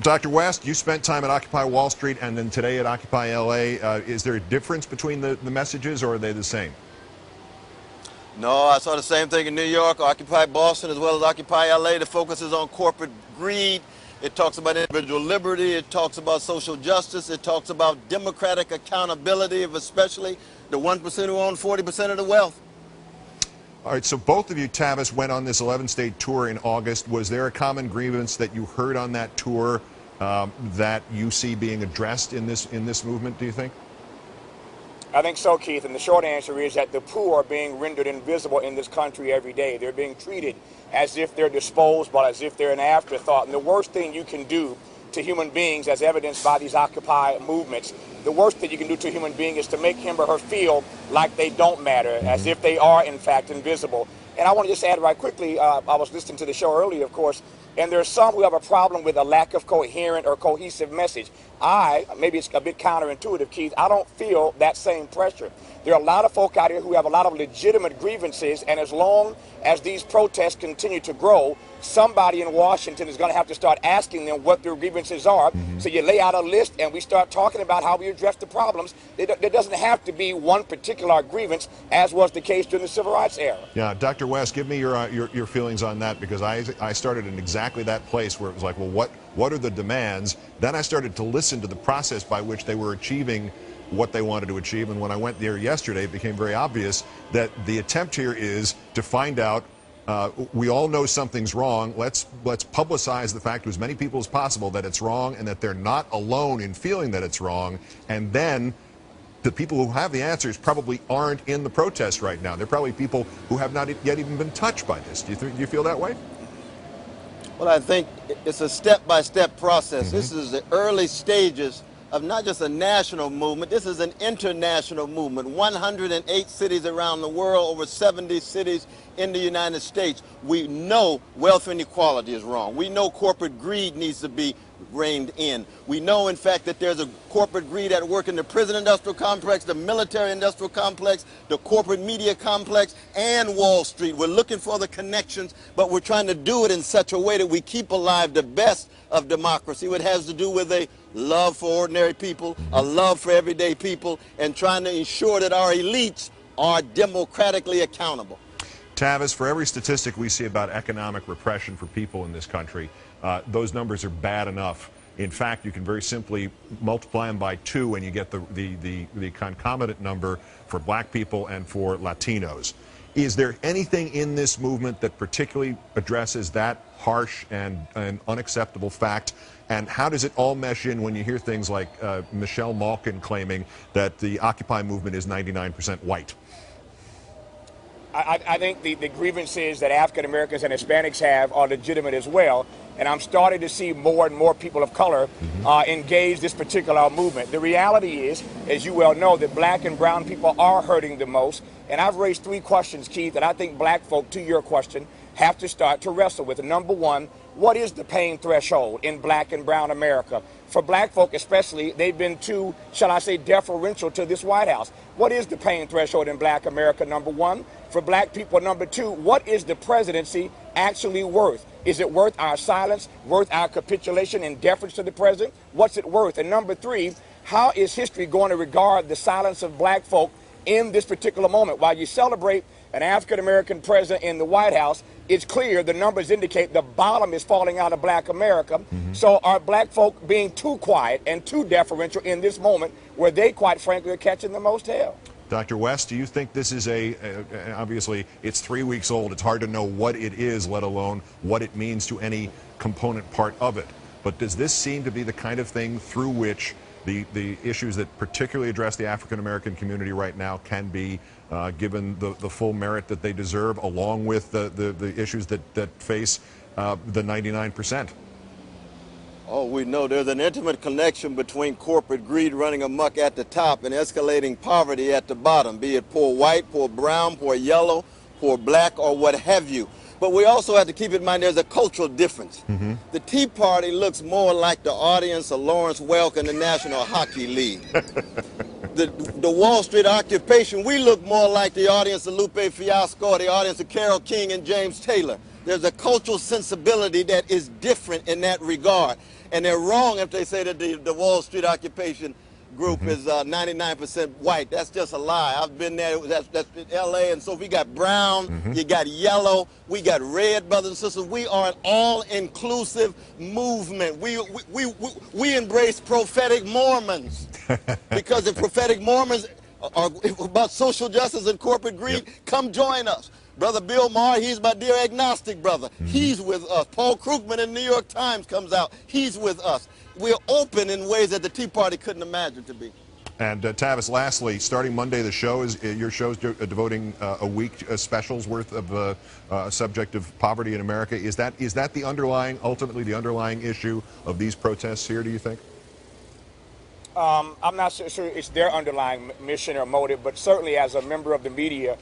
Dr. West, you spent time at Occupy Wall Street and then today at Occupy LA. Is there a difference between the messages, or are they the same? No, I saw the same thing in New York, Occupy Boston, as well as Occupy LA. The focus is on corporate greed. It talks about individual liberty. It talks about social justice. It talks about democratic accountability of especially the 1% who own 40% of the wealth. All right, so both of you, Tavis, went on this 11-state tour in August. Was there a common grievance that you heard on that tour that you see being addressed in this movement, do you think? I think so, Keith, and the short answer is that the poor are being rendered invisible in this country every day. They're being treated as if they're disposable, as if they're an afterthought. And the worst thing you can do to human beings, as evidenced by these Occupy movements, the worst that you can do to a human being is to make him or her feel like they don't matter, as if they are, in fact, invisible. And I want to just add right quickly, I was listening to the show earlier, of course, and there's some who have a problem with a lack of coherent or cohesive message. Maybe it's a bit counterintuitive, Keith, I don't feel that same pressure. There are a lot of folk out here who have a lot of legitimate grievances, and as long as these protests continue to grow, somebody in Washington is going to have to start asking them what their grievances are. So you lay out a list and we start talking about how we address the problems. There doesn't have to be one particular grievance, as was the case during the Civil Rights era. Yeah, Dr. West, give me your feelings on that, because I started in exactly that place where it was like, well, what are the demands? Then I started to listen to the process by which they were achieving what they wanted to achieve, and when I went there yesterday, it became very obvious that the attempt here is to find out, we all know something's wrong, let's publicize the fact to as many people as possible that it's wrong and that they're not alone in feeling that it's wrong, and then the people who have the answers probably aren't in the protest right now. They're probably people who have not yet even been touched by this. Do you feel that way? Well, I think it's a step-by-step process. This is the early stages of not just a national movement, this is an international movement. 108 cities around the world, over 70 cities in the United States. We know wealth inequality is wrong. We know corporate greed needs to be reined in. We know, in fact, that there's a corporate greed at work in the prison industrial complex, the military industrial complex, the corporate media complex, and Wall Street. We're looking for the connections, but we're trying to do it in such a way that we keep alive the best of democracy. It has to do with a love for ordinary people, a love for everyday people, and trying to ensure that our elites are democratically accountable. Tavis, for every statistic we see about economic repression for people in this country, those numbers are bad enough. In fact, you can very simply multiply them by 2 and you get the concomitant number for black people and for Latinos. Is there anything in this movement that particularly addresses that harsh and unacceptable fact? And how does it all mesh in when you hear things like Michelle Malkin claiming that the Occupy movement is 99% white? I think the grievances that African Americans and Hispanics have are legitimate as well, and I'm starting to see more and more people of color engage this particular movement. The reality is, as you well know, that black and brown people are hurting the most, and I've raised 3 questions, Keith, that I think black folk, to your question, have to start to wrestle with. Number 1, what is the pain threshold in black and brown America? For black folk especially, they've been too, shall I say, deferential to this White House. What is the pain threshold in black America, number 1? For black people, number 2, what is the presidency actually worth? Is it worth our silence, worth our capitulation in deference to the president? What's it worth? And number 3, how is history going to regard the silence of black folk in this particular moment? While you celebrate an African-American president in the White House, it's clear the numbers indicate the bottom is falling out of black America. So are black folk being too quiet and too deferential in this moment where they, quite frankly, are catching the most hell? Dr. West, do you think this is obviously it's 3 weeks old, it's hard to know what it is, let alone what it means to any component part of it. But does this seem to be the kind of thing through which the issues that particularly address the African-American community right now can be given the full merit that they deserve, along with the issues that face the 99%? Oh, we know there's an intimate connection between corporate greed running amok at the top and escalating poverty at the bottom, be it poor white, poor brown, poor yellow, poor black, or what have you. But we also have to keep in mind there's a cultural difference. The Tea Party looks more like the audience of Lawrence Welk in the National Hockey League. The Wall Street occupation, we look more like the audience of Lupe Fiasco or the audience of Carole King and James Taylor. There's a cultural sensibility that is different in that regard. And they're wrong if they say that the Wall Street occupation group is 99% white. That's just a lie. I've been there. That's in L.A. And so we got brown, you got yellow, we got red, brothers and sisters. We are an all-inclusive movement. We embrace prophetic Mormons because the prophetic Mormons are about social justice and corporate greed. Come join us. Brother Bill Maher, he's my dear agnostic brother. He's with us. Paul Krugman in the New York Times comes out. He's with us. We're open in ways that the Tea Party couldn't imagine to be. And Tavis, lastly, starting Monday, the show is your show's devoting a week specials worth of subject of poverty in America. Is that the underlying, ultimately the underlying issue of these protests here? Do you think? I'm not so sure it's their underlying mission or motive, but certainly as a member of the media,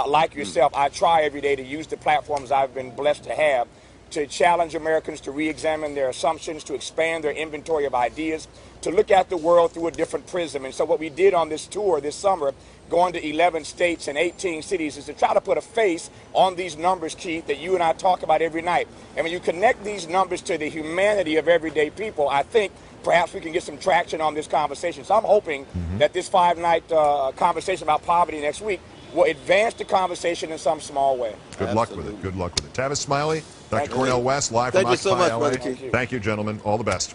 like yourself, I try every day to use the platforms I've been blessed to have to challenge Americans to re-examine their assumptions, to expand their inventory of ideas, to look at the world through a different prism. And so what we did on this tour this summer, going to 11 states and 18 cities, is to try to put a face on these numbers, Keith, that you and I talk about every night. And when you connect these numbers to the humanity of everyday people, I think perhaps we can get some traction on this conversation. So I'm hoping that this 5-night conversation about poverty next week will advance the conversation in some small way. Good luck with it. Good luck with it. Tavis Smiley, Dr. Cornel West, live from Thank you so much, LA. Brother Keith. Thank you, gentlemen. All the best.